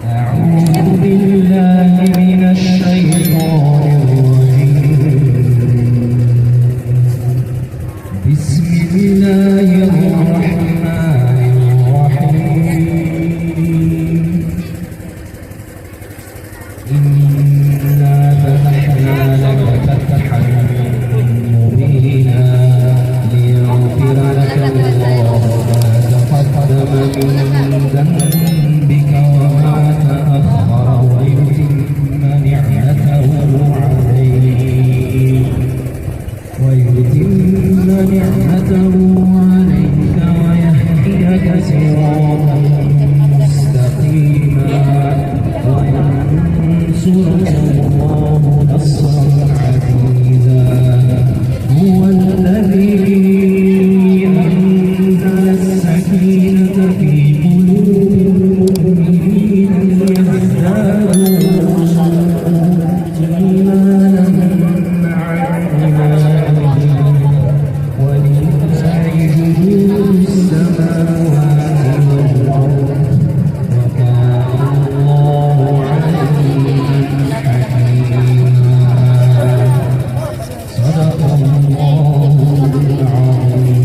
أعوذ بالله من الشيطان الرجيم. بسم الله الرحمن الرحيم. إنا فتحنا لك فتحا مبينا ليغفر لك الله ما تقدم من ذنبك وما تأخر ويتم نعمته عليك ويهديك صراطا مستقيما وينصرك الله نصرا عزيزا. هو الذي أنزل السكينة في قلوب المؤمنين ليزدادوا إيمانا مع إيمانهم ولله جنود السماوات والأرض وكان الله عليما حكيما. صدق الله العظيم.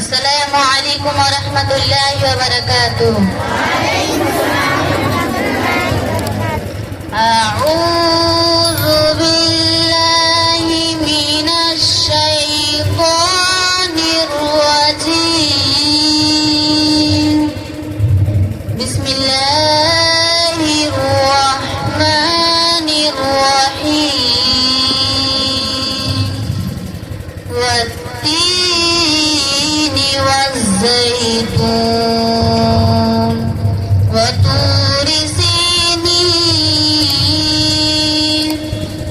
Assalamualaikum warahmatullahi wabarakatuh. A'udzu billahi minasy syaithanir rajim. Bismillahirrahmanirrahim. والزيتون وطور سينين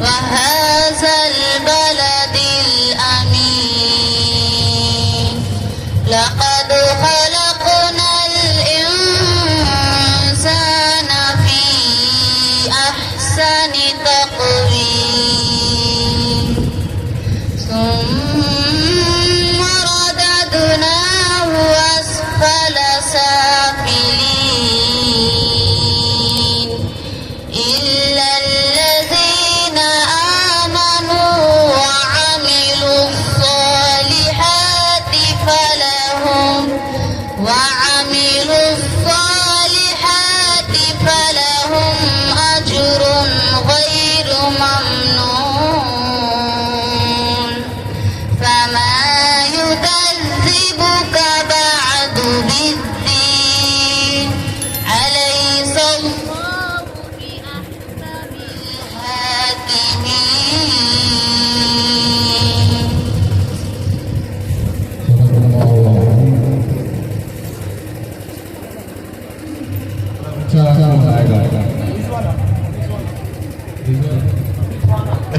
وهذا البلد الأمين. لقد خلقنا الإنسان في أحسن تقويم ثم رددناه أسفل سافلين إلا الذين آمنوا وعملوا الصالحات فلهم أجر غير ممنون. فما يكذبك بعد بالدين أليس الله بأحكم الحاكمين.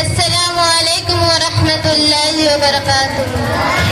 Assalamualaikum warahmatullahi wabarakatuh.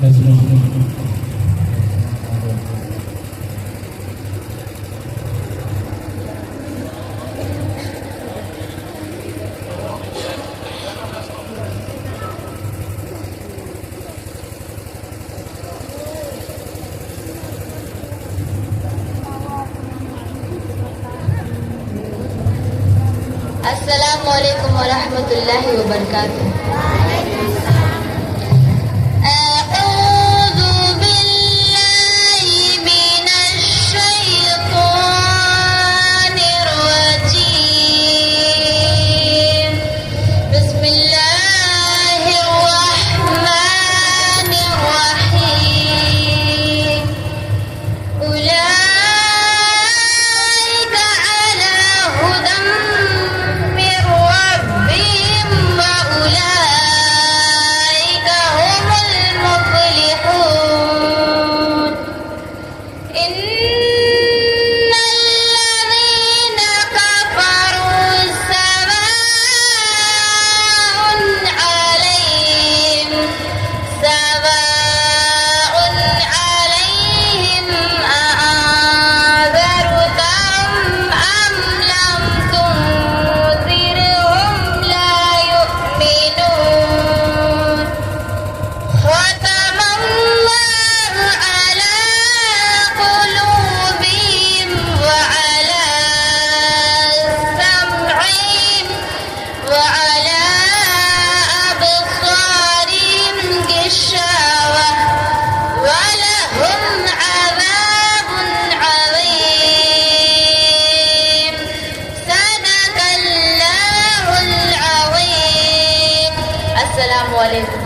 Assalamualaikum warahmatullahi wabarakatuh. A'udzu billahi minasy syaithanir rajim. Bismillahirrahmanirrahim. Ulaika ala hudan min rabbihim wa ulaika humul muflihun. Innal ladzina kafaru sawa'un 'alaihim a'anzartahum am lam tunzirhum la yu'minun. Khatamallahu ala qulubihim wa ala sam'ihim wa ala absarihim ghishawah wa lahum 'adzabun 'adzim. Sadaqallahul 'azim. Assalamualaikum.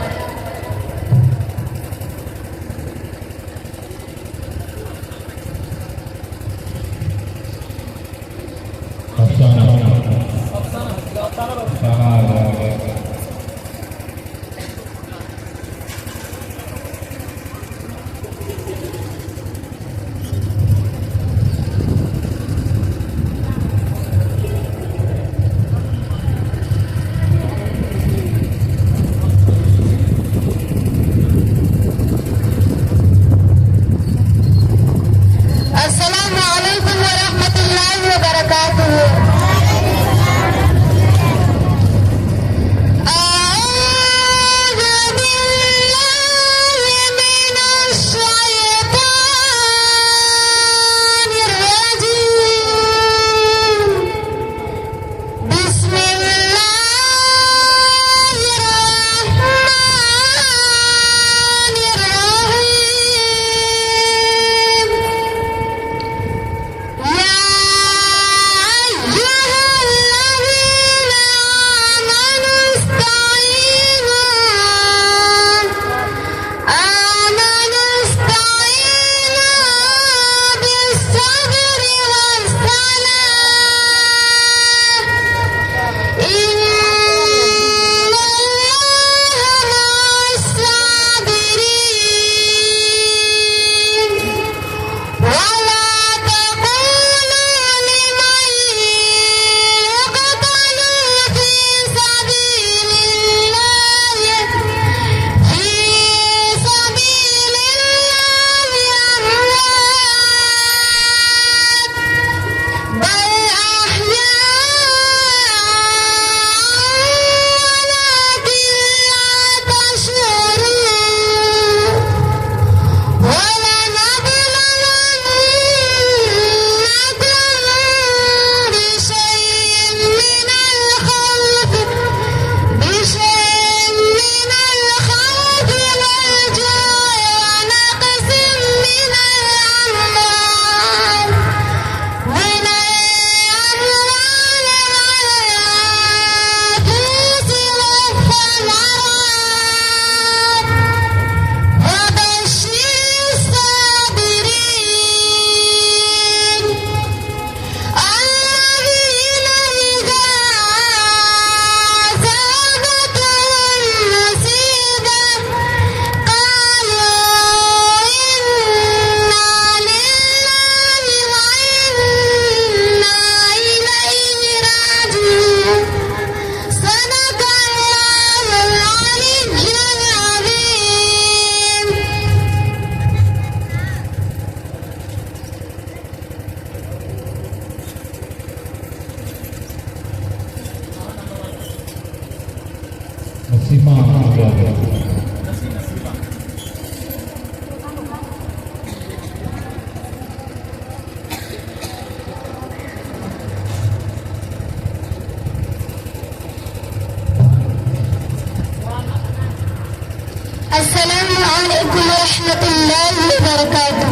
السلام علیکم ورحمۃ اللہ وبرکاتہ.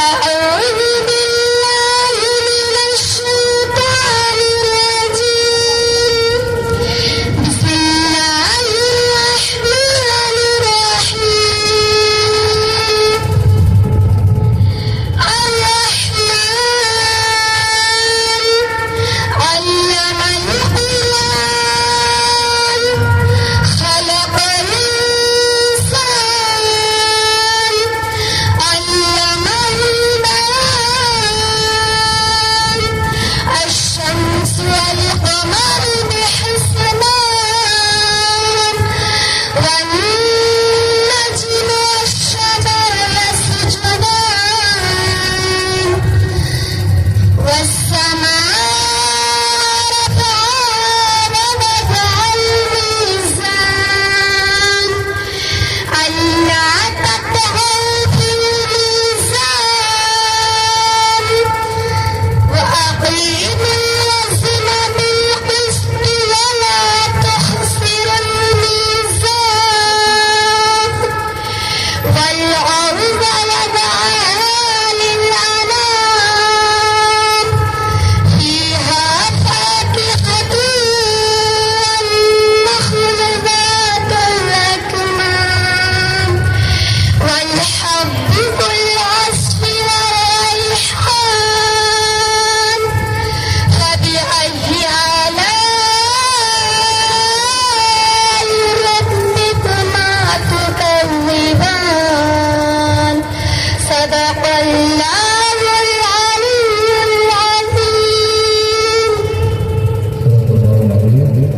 اعوذ باللہ من الشیطان الرجیم. بسم اللہ الرحمن الرحیم. الرحمن علم القرآن خلق الإنسان علمه البيان. الشمس والقمر بحسبان والنجم والشجر يسجدان والسماء رفعها ووضع الميزان ألا تطغوا في الميزان وأقيموا الوزن بالقسط ولا تخسروا الميزان والأرض وضعها للأنام فيها فاكهة والنخل ذات الأكمام والحب ذو العصف والريحان. فبأي آلاء ربكما تكذبان. صدق الله العلي العظيم.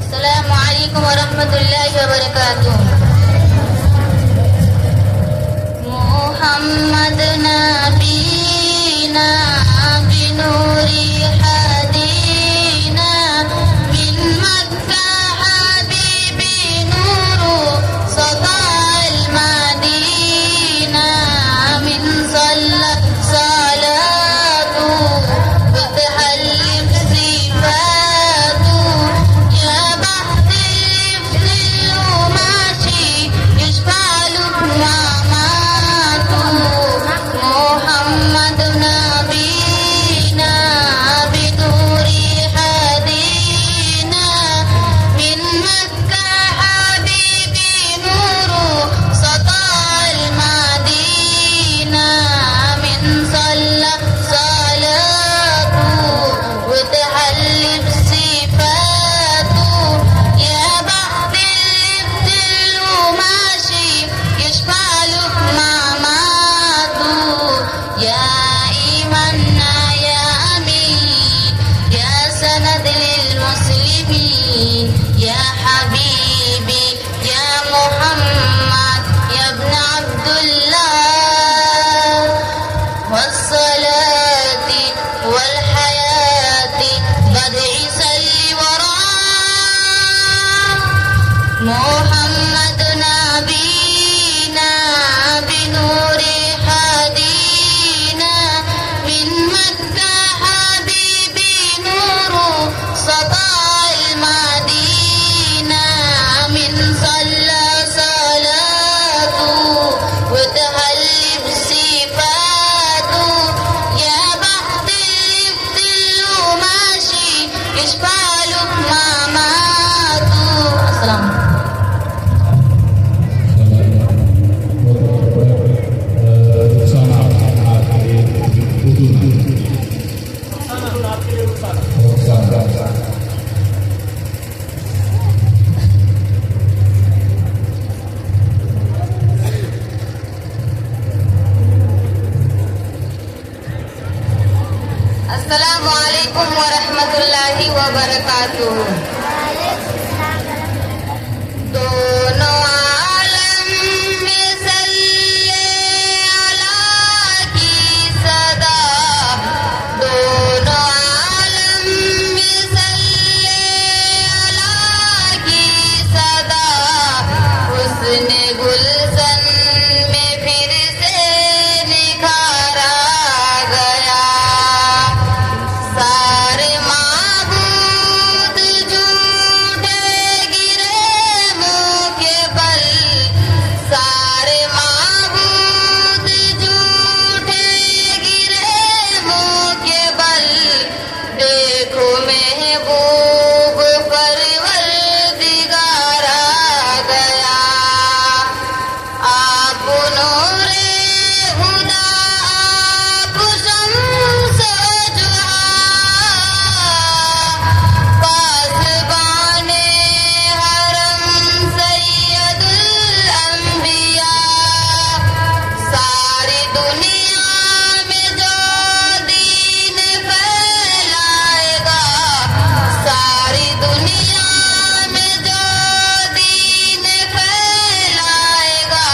السلام علیکم ورحمۃ اللہ وبرکاتہ. محمد نبینا بنور حدینا من مکہ السلام علیکم ورحمۃ اللہ وبرکاتہ. دونوں عالم میں صلی اللہ کی صدا، دونوں عالم میں صلی اللہ کی صدا، حسن گلشن میں پھر سے نکھارا گیا. سارے معبود جھوٹے گرے منہ کے بل، سارے معبود جھوٹے گرے منہ کے بل. دیکھو محبوب پروردگار آ گیا. آپ نور خدا، آپ شمس جہاں، پاسبان حرم سید الانبیاء. ساری دنیا میں جو دین پھیلائے گا، ساری دنیا میں جو دین پھیلائے گا،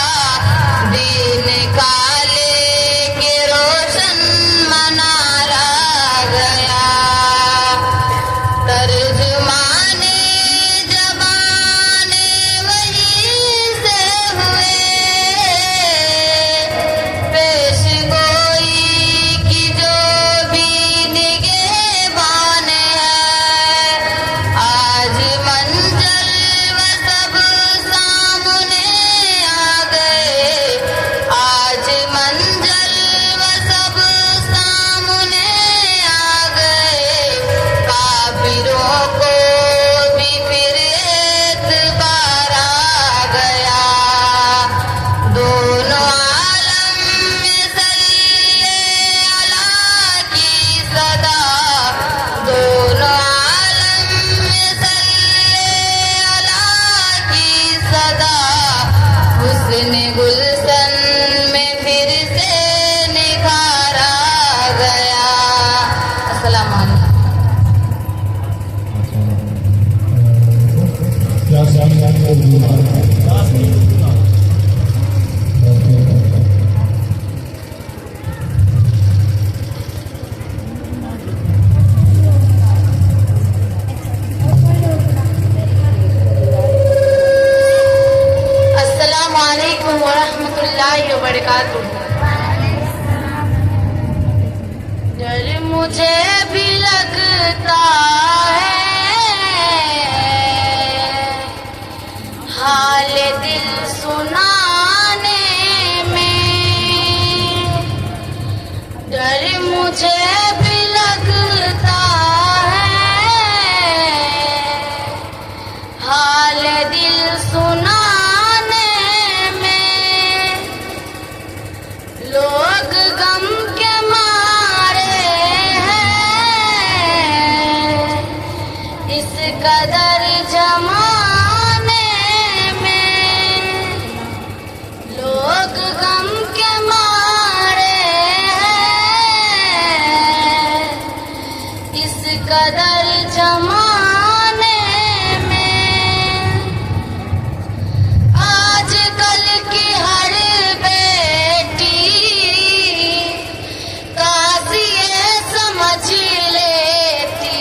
دین کا لے کے روشن منارہ گیا. ترجمان زبان وحی سے ہوئے، پیش گوئی کی جو بھی نگہبان ہے. آج منزل و سب سامنے آ گئے، آج منزل و سب سامنے آ گئے. کافروں کو بھی پھر اعتبار آ گیا. دونوں عالم میں صلی اللہ کی صدا، دونوں عالم میں صلی اللہ کی صدا، حسن گلشن میں پھر سے نکھارا گیا. السلام علیکم. کیا سامنے السلام علیکم ورحمۃ اللہ وبرکاتہ. ڈر مجھے بھی لگتا ہے حال دل سنانے میں، ڈر مجھے بھی لگتا ہے حال دل سنانے میں. لوگ غم کے مارے ہیں اس قدر زمانے میں، لوگ غم کے مارے ہیں اس قدر زمانے میں. آج کل کی ہر بیٹی قاضی سمجھ لیتی،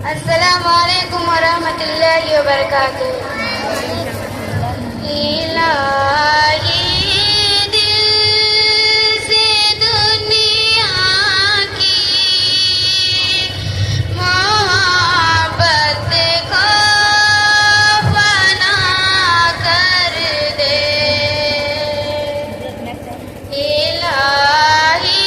Assalamualaikum warahmatullahi wabarakatuh. Ilahi dil se duniya ki mohabbat ko fana kar de. Ilahi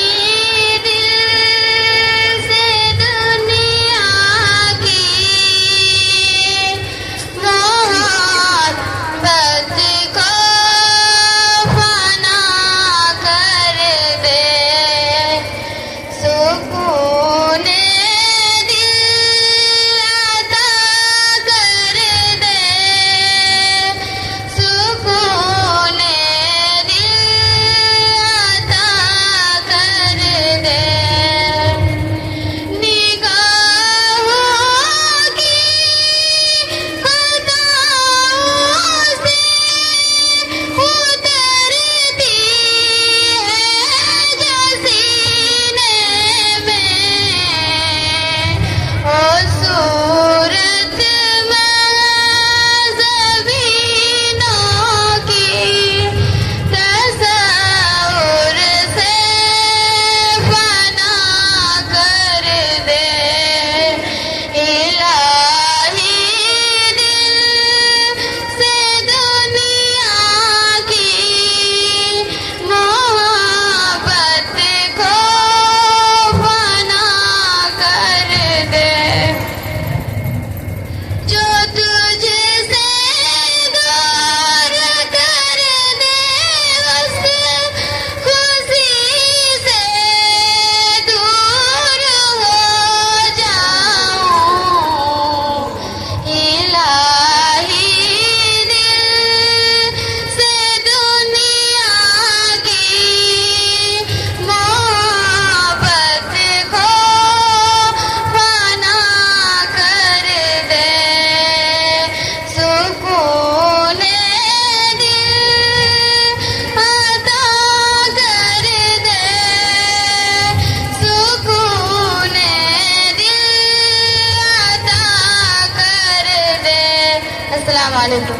Assalamualaikum.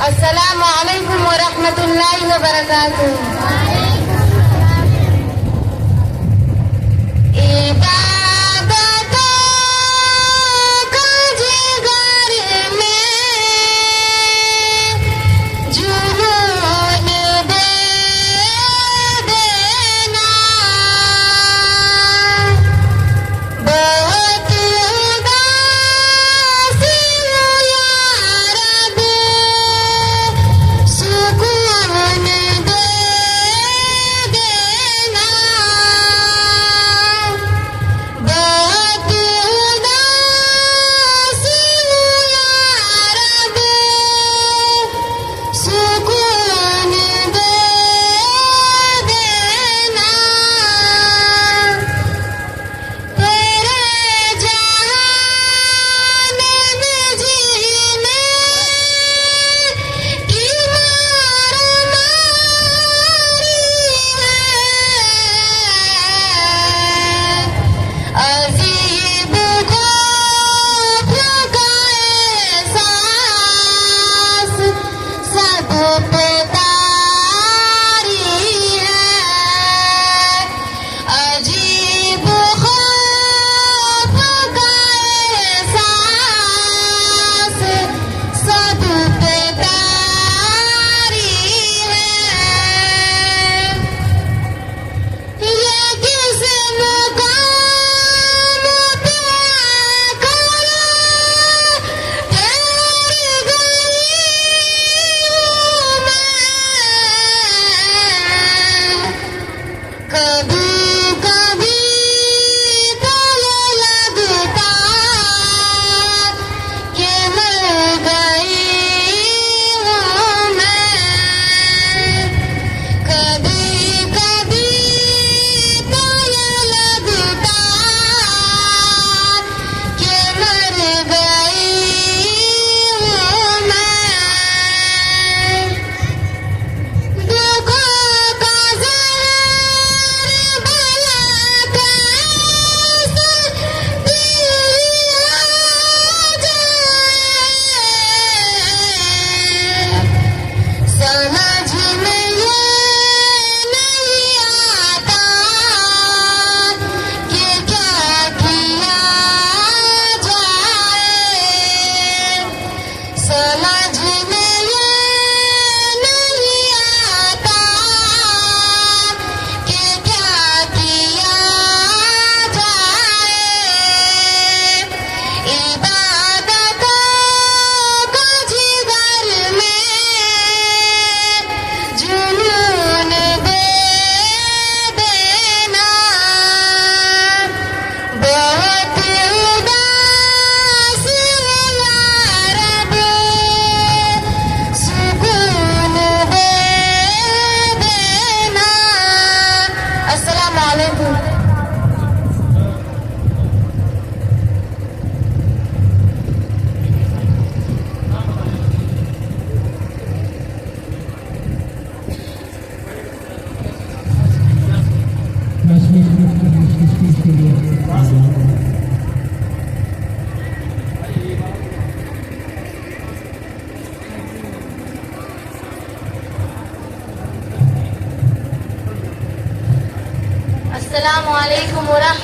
Assalamualaikum warahmatullahi wabarakatuh.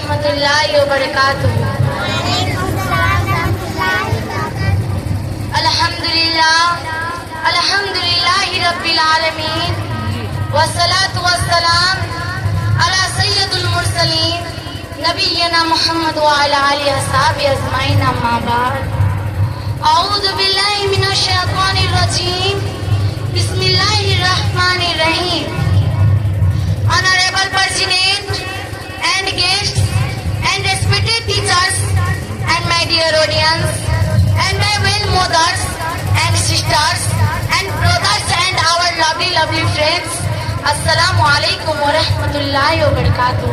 warahmatullahi wabarakatuh. Alhamdulillahi Rabbil Alameen. Wassalatu wassalam ala Sayyidul Mursaleen Nabiyyina Muhammad wa ala alihi ashabihi ajma'in, amma ba'd. A'udhu billahi minash shaitanir rajeem. Bismillahir Rahmanir Rahim. Honorable President and guests and respected teachers and my dear audience and my well mothers and sisters and brothers and our lovely friends, Assalamu alaikum wa rahmatullahi wa barakatuh.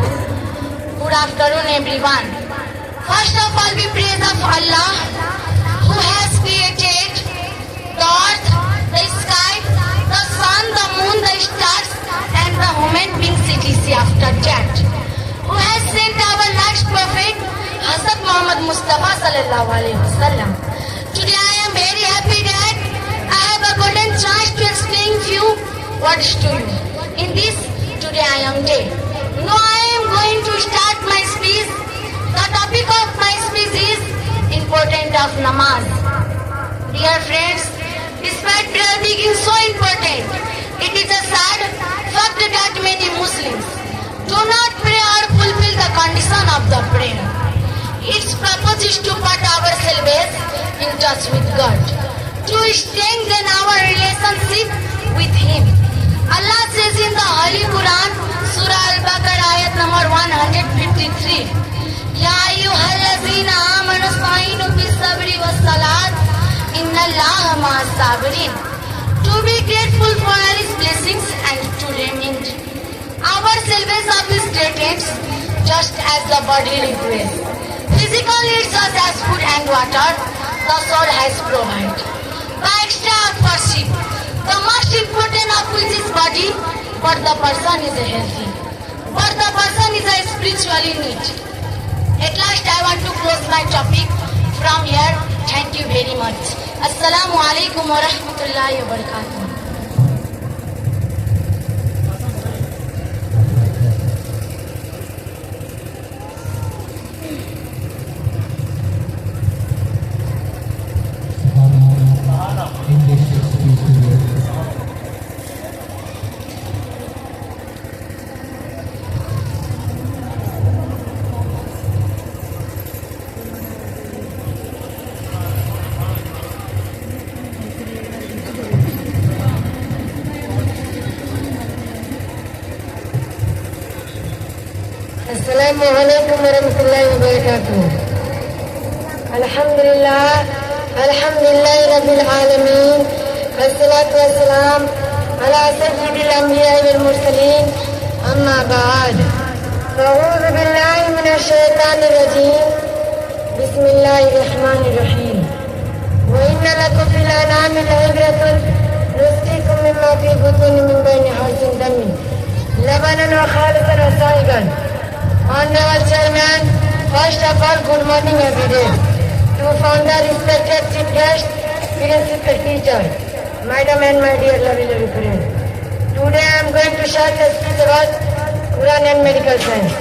Good afternoon everyone. First of all, we praise of Allah who has created the earth, the sky, the sun, the moon, the stars and the human beings etc. After that, who has sent our last prophet Hazrat Muhammad Mustafa sallallahu alaihi wasallam. Today I am very happy that I have a golden chance to explain few words to you. In this today I am day. Now I am going to start my speech. The topic of my speech is important of namaz. Dear friends, despite prayer being so important, it is a sad fact that many Muslims do not pray or fulfill the condition of the prayer. Its purpose is to put ourselves in touch with God, to strengthen our relationship with Him. Allah says in the Holy Quran, Surah Al-Baqarah, ayat number 153, Ya ayyuhallazina amanu ista'inu bis-sabri was-salat, inna Allaha ma'as sabirin. To be grateful for His blessings and to remind ourselves of His greatness, just as the body requires physical needs such as food and water, the soul has provided. The extra of worship, the most important of which is body, but the person is healthy, but the person is spiritually neat. At last I want to close my topic from here. Thank you very much. Assalamu alaikum wa rahmatullahi wa barakatuh. Assalamu alaikum warahmatullahi wabarakatuh. Alhamdulillahi Rabbil Alameen. Wassalatu wassalam ala sayyidil anbiya wal mursaleen, amma ba'd. A'udhu billahi minash shaitanir rajeem. Bismillahir rahmanir rahim. Wa inna lakum fil an'ami la'ibratun nusqikum mimma fi butuni min bayni harsin damin labanan wa khalisan wa sa'igan. Honorable Chairman, first of all, good morning every day. To founder, respected chief guest, principal teacher, madam and my dear lovely friends. Today I am going to share a speech about Quran and medical science.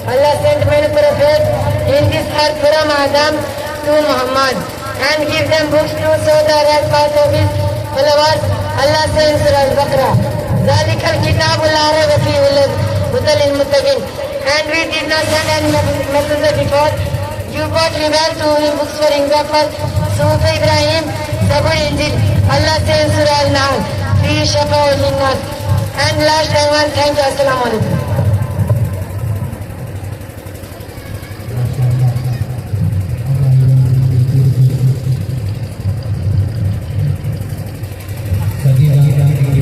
Allah sent many prophets in this earth from Adam to Muhammad and give them books to show the right path of his followers. Allah says in Surah Al-Baqarah, ذَلِكَ الْكِتَابُ لَا رَيْبَ فِيهِ هُدًى لِلْمُتَّقِينَ. And we did not send any messenger before. You brought revealed to him books, for example, Sufi Ibrahim, Zabur, Injil. Allah says in Surah Al-Nahl, Fi Shafa'u Linnas. And last I want to thank you. Assalamu alaikum.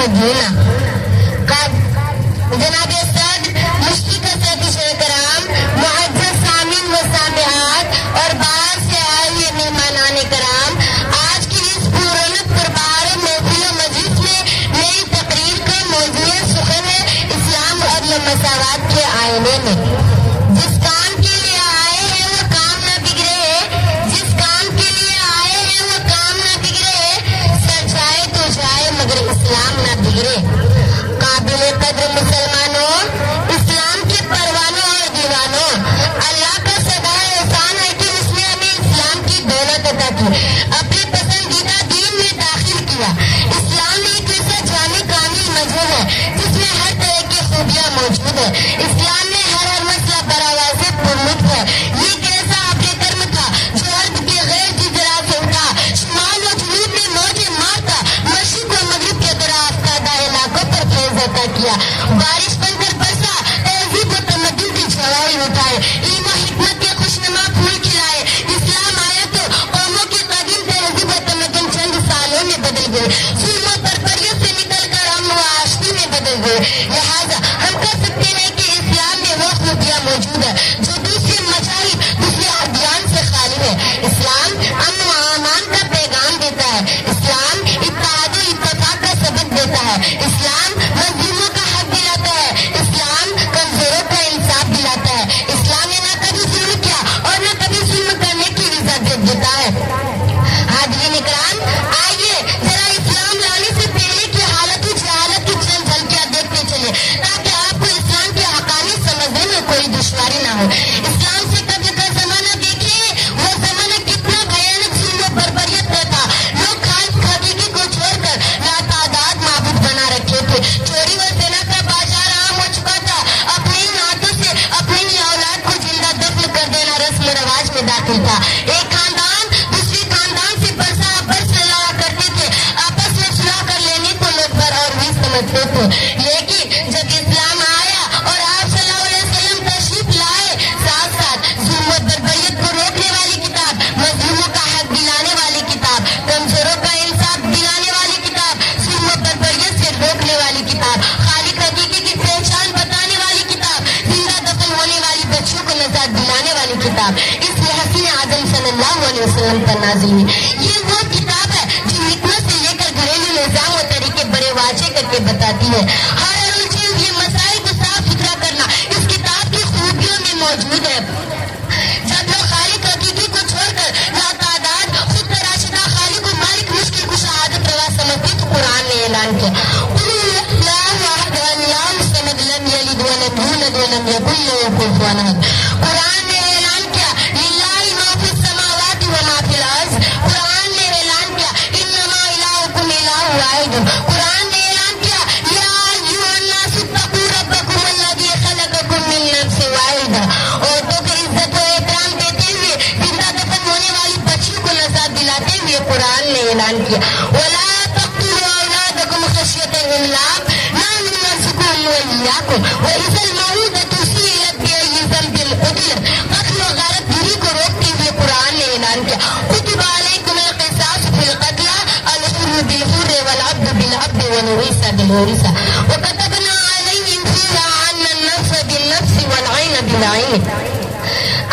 مدینہ جناب سعد مشتی کا سید کرام معزز سامعین و سامعات اور باہر سے آئے ہوئے مہمانان کرام، آج کی اس پررونق پربار محفل و مجلس میں میری تقریر کا موضوع سخن ہے اسلام اور مساوات کے آئینے میں۔ جس کام کے لیے آئے ہیں وہ کام نہ بگڑے، جس کام کے لیے آئے ہیں وہ کام نہ بگڑے، سر جائے تو جائے مگر اسلام نہ بگڑے۔ قابل قدر مسلمانوں، اسلام کے پروانوں اور دیوانوں، اللہ کا سدا احسان ہے کہ اس نے ہمیں اسلام کی دولت عطا کی، اپنے پسندیدہ دین میں داخل کیا۔ اسلام ایک ایسا جامع کامل مذہب ہے جس میں ہر طرح کی خوبیاں موجود ہے۔ اسلام میں ہر مسئلہ براواز پرمٹ ہے۔ یہ ایک ایسا آبے کرم تھا جو ارد کے غیر جزرا سے اٹھا، شمال و جنوب میں موجیں مارتا، مشرق و مغرب کے طرح افتادہ علاقوں پر فیض عطا کیا۔ بارش بن کر برسا، تہذیب و تمدن کی جوائی اٹھائے، علم و حکمت کے خوشنما پھول کھلائے۔ اسلام آیا تو قوموں کی قدیم تہذیب و تمدن چند سالوں میں بدل گئے، ظلم و بربریت سے نکل کر امن و آشتی میں بدل گئے۔ لہٰذا ہم کہہ سکتے ہیں کہ اسلام میں وہ خوبیاں موجود ہے جو دوسرے مذاہب دوسرے ادیان سے خالی ہے۔ اسلام امن و امان کا پیغام دیتا ہے، اسلام اتحاد و اتفاق کا سبق دیتا ہے، اسلام مظلوموں کا حق دلاتا ہے، اسلام کمزوروں کا انصاف دلاتا ہے۔ اسلام نے نہ کبھی ظلم کیا اور نہ کبھی ظلم کرنے کی اجازت دیتا ہے۔ حاضرین اکرام، آئیے ذرا اسلام لانے سے پہلے کی حالت و جہالت کی چند جھلکیاں دیکھتے چلے تاکہ آپ کو اسلام کے حقانیت سمجھنے میں کوئی دشواری نہ ہو۔ اسلام سے قبل کا زمانہ دیکھیے، وہ زمانہ کتنا بھیانک ظلم و بربریت کا تھا۔ لوگ خالق حقیقی کو چھوڑ کر لاتعداد معبود بنا رکھے تھے۔ چوری و زنا کا بازار عام ہو چکا تھا۔ اپنے ہی ہاتھوں سے اپنی ہی اولاد کو زندہ دفن کر دینا رسم و رواج میں داخل تھا۔ ایک خاندان دوسری خاندان سے برسا برس لڑا کرتے تھے، آپس میں صلح کر لینے کو لوگ بر اور بھی سمجھتے تھے۔ لیکن جب اسلام آیا اور آپ صلی اللہ علیہ وسلم تشریف لائے، ساتھ ساتھ ظلم و بربریت کو روکنے والی کتاب، مظلوموں کا حق دلانے والی کتاب، کمزوروں کا انصاف دلانے والی کتاب، ظلم و بربریت سے روکنے والی کتاب، خالق حقیقی کی پہچان بتانے والی کتاب، زندہ دفن ہونے والی بچیوں کو نجات دلانے والی کتاب اس میں حسین اعظم صلی اللہ علیہ وسلم پر نازل ہوئی۔ یہ وہ کتاب ہے جو حکمت سے لے کر گھریلو نظام و طریقے بڑے واضح کر کے بتاتی ہے۔ ہر الجھے ہوئے مسائل کو صاف ستھرا کرنا اس کتاب کی خوبیوں میں موجود ہے۔ جب لوگ خالق حقیقی کو چھوڑ کر لاتعداد خود تراشدہ خالق و مالک مشکل کو شہادت روا سمجھتے تو قرآن نے اعلان کیا، قرآن نے اعلان کیا للہ ما فی السماوات و ما فی الارض، قرآن نے اعلان کیا انما الہکم الہ واحد، قرآن نے اعلان کیا یا ایھا الناس اتقوا ربکم الذی خلقکم من نفس واحدہ، عورتوں کو عزت و احترام دیتے ہوئے زندہ دفن ہونے والی بچیوں کو نجات دلاتے ہوئے قرآن نے اعلان کیا ولا تقتلوا اولادکم خشیۃ املاق نحن نرزقهم وإیاکم وإذا الموءودۃ سئلت بأی ذنب قتلت، قتل و غارت گیری کو روکتے ہوئے قرآن نے اعلان کیا کتب علیکم القصاص فی القتلى الحر بالحر والعبد بالعبد والانثى بالانثى وكتبنا علیہم فیہا ان النفس بالنفس والعین بالعین۔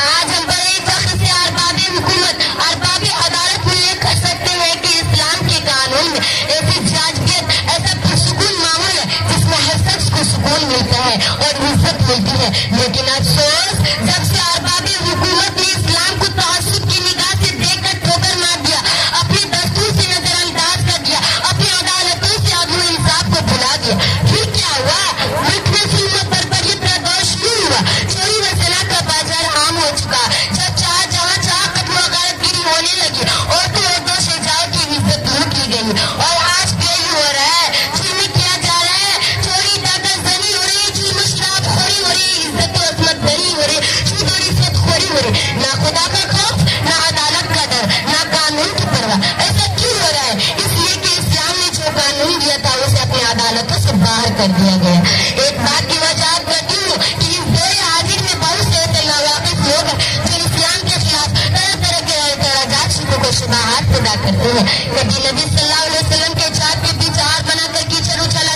آج ہم بڑے فخر سے ارباب حکومت ارباب عدالت میں یہ کہہ سکتے ہیں کہ اسلام کے قانون میں ایسی جاذبیت ایسا پرسکون ماحول ہے جس میں ہر شخص کو سکون ملتا ہے اور عزت ملتی ہے۔ لیکن افسوس جب سے ارباب حکومت نے اسلام کو تعصب کی نگاہ سے دیکھ کر ٹھوکر مار دیا، اپنے دستور سے نظر انداز کر دیا، اپنی عدالتوں سے عدل و انصاف کو بھلا دیا، پھر کیا ہوا؟ ملک میں ظلم و بربریت کا دور شروع ہوا، چوری و زنا کا بازار عام ہو چکا، جب چاہ جہاں چاہ قتل و غارت گیری ہونے لگی، عورتوں اور دو شہزادوں کی عزت لوٹ لی گئی اور آج یہی ہو رہا ہے، ظلم کیا جا رہا ہے، چوری ڈاکہ زنی ہو رہی ہے، جرم و شراب خوری ہو رہی ہے، عزت و عظمت دری ہو رہی ہے، سود و رشوت خوری ہو رہی ہے، نہ خدا کا خوف نہ عدالت کا ڈر نہ قانون کی پرواہ۔ ایسا کیوں ہو رہا ہے؟ اس لیے کہ اسلام نے جو قانون دیا تھا اسے اپنی عدالتوں سے باہر کر دیا گیا۔ ایک بات کی وجہ کرتی ہوں کہ اس دور حاضر میں بہت سے ایسے ناواقف لوگ ہیں جو اسلام کے خلاف طرح طرح کے اعتراضات شبہات و شبہات پیدا کرتے ہیں۔ کبھی نبی صلی اللہ علیہ وسلم کے جات کے پیچھے ہاتھ بنا کر کیچڑ اچھل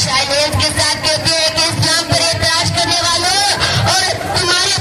شائنیز کے ساتھ کہتے ہیں کہ اسلام پر اعتراض کرنے والوں اور تمہارے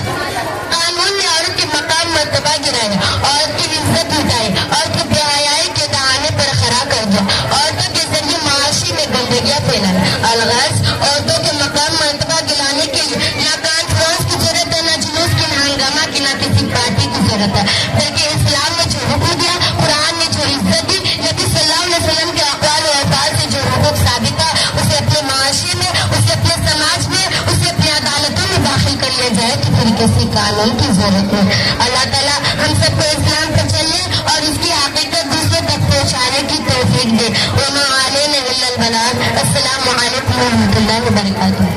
قانون نے عورت کے مقام مرتبہ گرائے، عورت کی عزت مٹائے، عورت کو بے حیائی کے دہانے پر کھڑا کر دیا، عورتوں کے ذریعے معاشی میں گندگیاں پھیلائیں۔ الغرض عورتوں کے مقام مرتبہ گرانے کے لیے نہ کانفرنس کی ضرورت ہے، نہ جلوس کی، نہ ہنگامہ کی، نہ کسی پارٹی کی ضرورت ہے، بلکہ اسلام نے جو حکم دیا، قرآن نے جو عزت دی، نبی صلی اللہ علیہ وسلم کے اقوال و الفاظ سے جو حقوق ثابت ہے، اسے اپنے معاشرے میں، اسے اپنے سماج میں، اسے اپنی عدالتوں میں داخل کر لیا جائے تو پھر کسی قانون کی ضرورت ہے۔ اللہ تعالیٰ ہم سب کو اسلام پر چلنے اور اس کی حقیقت دوسروں تک پہنچانے کی توفیق دے۔ وما علینا الا البلاغ۔ السلام علیکم ورحمۃ اللہ وبرکاتہ۔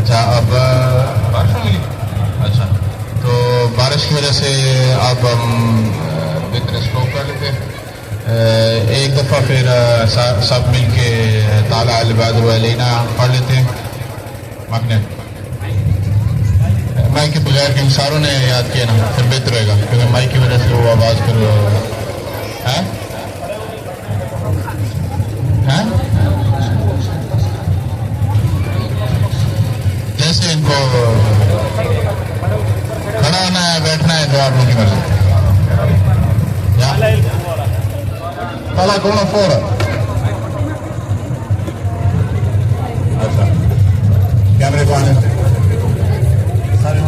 اچھا اب بارش ہو گئی، اچھا تو بارش کی وجہ سے اب ہم بہتر اسٹاپ کر لیتے ہیں ایک دفعہ، پھر سب مل کے تعالیٰ العباد علینا پڑھ لیتے ہیں۔ مائک کے بغیر کے ساروں نے یاد کیا نا، پھر بہتر رہے گا، کیونکہ مائک کی وجہ سے وہ آواز پھر جیسے ان کو کھڑا ہونا ہے، بیٹھنا ہے، تو آپ لوگ کی مرضی۔ کون فور اچھا کیمرے کو آنے سارے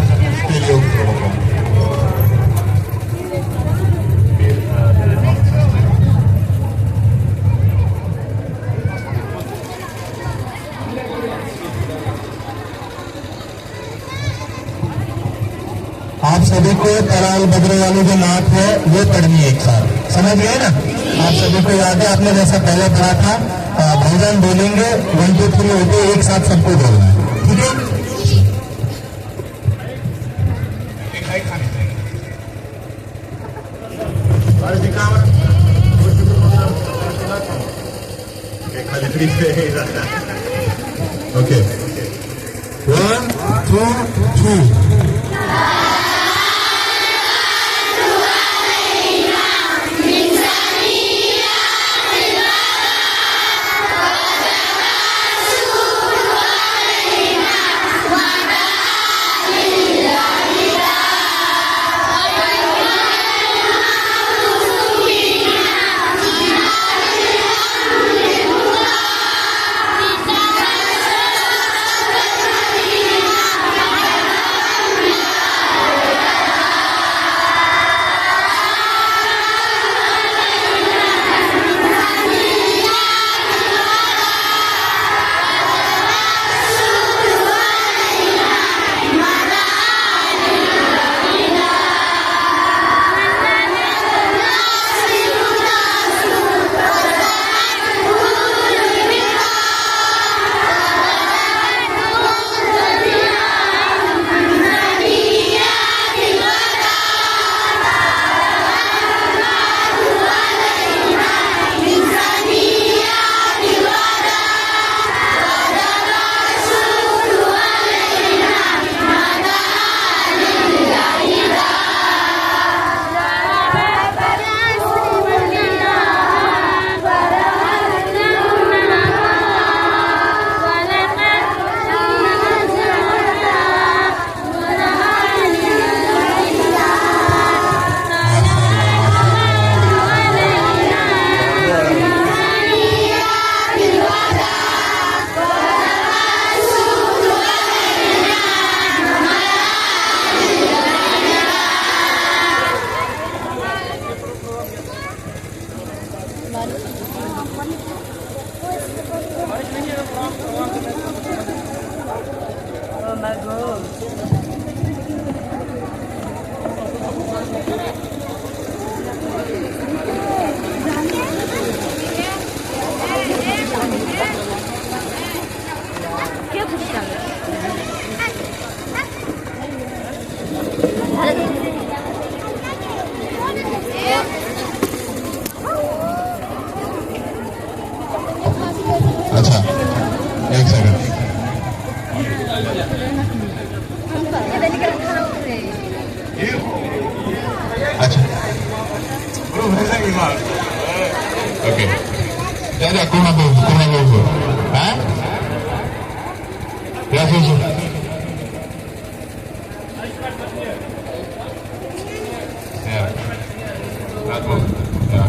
آپ سبھی کو تلال بدر والی جو نعت ہے وہ پڑھنی ہے ایک ساتھ، سمجھ گئے نا؟ آپ سبھی کو یاد ہے، آپ نے جیسا پہلے پڑھا تھا، بھائی جان بولیں گے 1 2 3 ہوتے ایک ساتھ سب کو بولنا ہے، ٹھیک ہے؟ Okay 1 2 3 Allah Kumadogo. Huh? Yes, yes, yes. Yeah. That one. Yeah.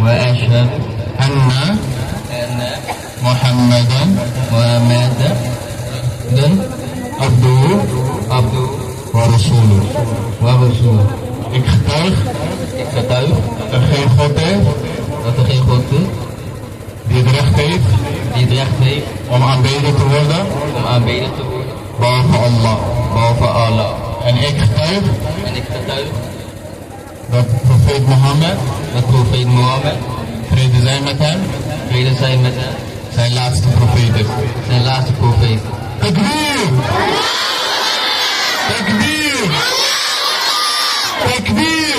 وأشهد أن محمدا عبده ورسوله. Ik getuig dat geen God die het recht heeft om aanbeden te worden behalve Allah. En ik getuig dat profeet Mohammed, vrede zij met hem, zijn laatste profeet is. Takbir! Takbir! Takbir!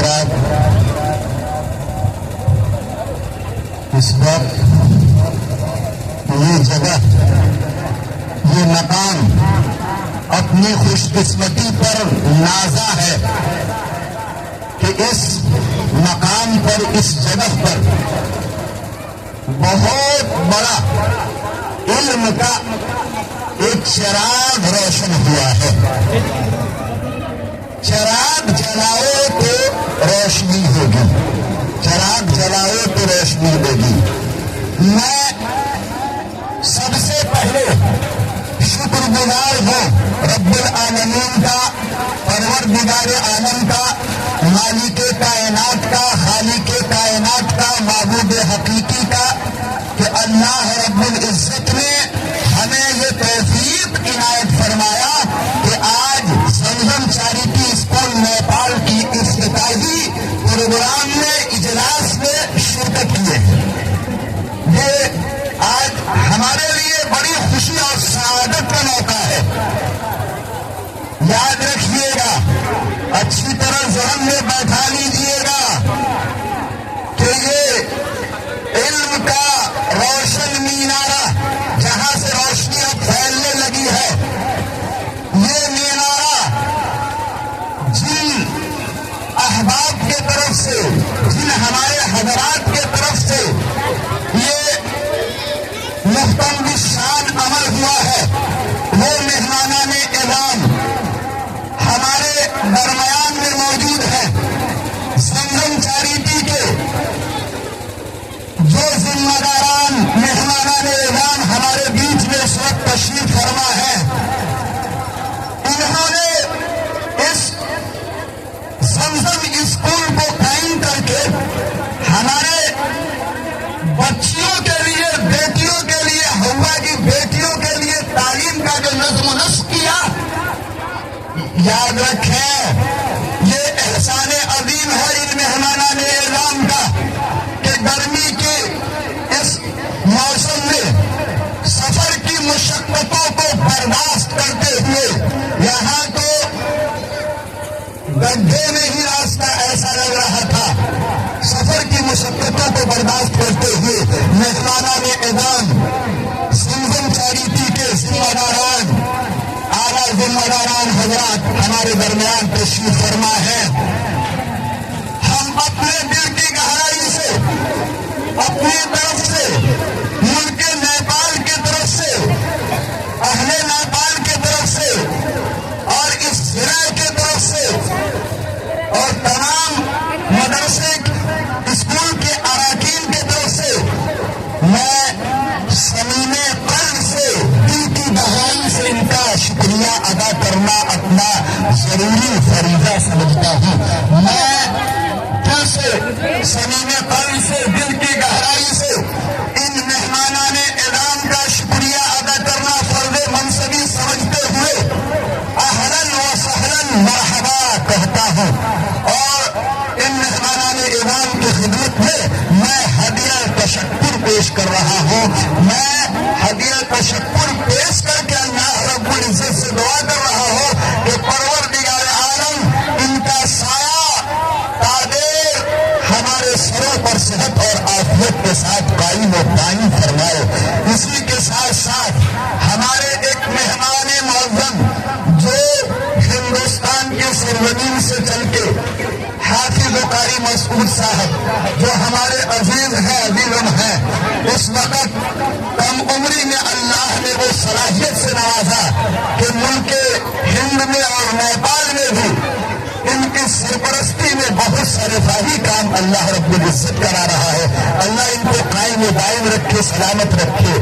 حضرات، اس وقت یہ جگہ، یہ مقام اپنی خوش قسمتی پر نازا ہے کہ اس مقام پر، اس جگہ پر بہت بڑا علم کا ایک چراغ روشن ہوا ہے. چراغ جلاؤ تو روشنی ہوگی، چراغ جلاؤ تو روشنی ہوگی. میں سب سے پہلے شکر گزار ہوں رب العالمین کا، پروردگار عالم کا، مالک کائنات کا، خالق کائنات کا، معبود حقیقی کا، کہ اللہ رب العزت نے ہمیں یہ توفیق عنایت فرمایا کہ آج زمزم چیریٹی اسکول نیپال کی افتتاحی پروگرام میں، اجلاس میں شرکت کیے ہیں. یہ آج ہمارے لیے بڑی خوشی اور سعادت کا موقع ہے. یاد رکھیے گا، اچھی طرح ذہن میں بیٹھا لیجیے گا کہ یہ علم کا روشن مینارہ، جہاں سے روشنی اب پھیلنے لگی ہے، یہ مینارہ جن احباب کے طرف سے، جن ہمارے حضرات کے طرف سے یہ محترم شان عمل ہوا ہے، وہ مہمانان اعظام ہمارے درمیان میں موجود ہیں. زمزم چیریٹی کے جو ذمہ داران مہمانان اعظام ہمارے بیچ میں اس وقت تشریف فرما ہے، انہوں نے اس زمزم اسکول کو قائم کر کے ہمارے بچیوں کے لیے، بیٹیوں کے لیے، ہوا کی بیٹیوں کے لیے تعلیم کا جو نظم و نسق کیا، یاد رکھیں یہ احسان عظیم ہے ان مہمانان اعظام کا کہ گرمی کے اس موسم میں سفر کی مشقتوں کو برداشت کرتے ہوئے، یہاں تو گڈھے میں ہی راستہ ایسا لگ رہا تھا، سفر کی مشقتوں کو برداشت کرتے ہوئے مہمانان اعظام زمزم چیریٹی کے ذمہ داران، اعلیٰ ذمہ داران حضرات ہمارے درمیان تشریف فرما ہے. ہم اپنے دل کی گہرائی سے، اپنی طرف سے، ملک نیپال کی طرف سے، اہل نیپال کی طرف سے، اور اس ضلع کی طرف سے، اور تمام مدرسے اسکول کے اراکین کی طرف سے میں صمیم قلب سے، دل کی گہرائی سے ان کا شکریہ ادا کرنا اپنا ضروری فریضہ سمجھتا ہوں. میں دل سے، صمیم قلب سے، دل کی گہرائی سے ان مہمانان اعظام کا شکریہ ادا کرنا فرض منصبی سمجھتے ہوئے اہلاً و سہلاً مرحبا کہتا ہوں. اور ان مہمانان اعظام کی خدمت میں ہدیہ تشکر پیش کر رہا ہوں. میں ہدیہ تشکر پیش کر کے اللہ رب العزت سے دعا کر رہا ہوں کہ پروردگار عالم ان کا سایہ تادیر ہمارے سروں پر صحت اور عافیت کے ساتھ قائم و دائم فرمائے. اسی کے ساتھ ساتھ ہمارے ایک مہمان معظم جو ہندوستان کے سرزمین سے چل کے حافظ قاری مسعود صاحب جو ہمارے عزیز ہیں، عزیزم ہیں، اس وقت کم عمری میں اللہ نے وہ صلاحیت سے نوازا کہ ملک ہند میں اور نیپال میں بھی ان کی سرپرستی میں بہت سارے فاہی کام اللہ رب العزت کرا رہا ہے. اللہ ان کو قائم و دائم رکھے، سلامت رکھے.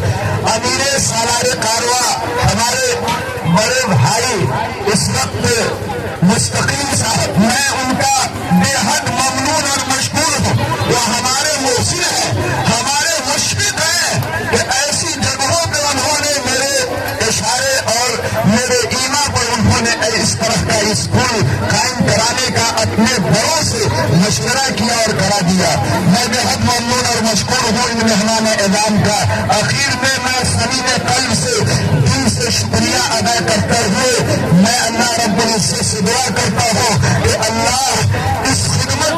امیر سالار کارواں ہمارے بڑے بھائی اس وقت مستقیم صاحب، میں ان کا بے حد ممنون اور مشکور ہوں. وہ ہمارے محسن ہیں، ہمارے مشفق ہیں کہ ایسی جگہوں پہ انہوں نے میرے اشارے اور میرے ایما پر انہوں نے اس طرح کا اسکول قائم کرانے کا اپنے بڑوں سے مشورہ کیا اور کرا دیا. میں بے حد ممنون اور مشکور ہوں ان مہمان اعظام کا. آخر میں صمیم قلب سے، دل سے شکریہ ادا کرتے ہوئے میں اللہ رب العزت سے دعا کرتا ہوں کہ اللہ اس خدمت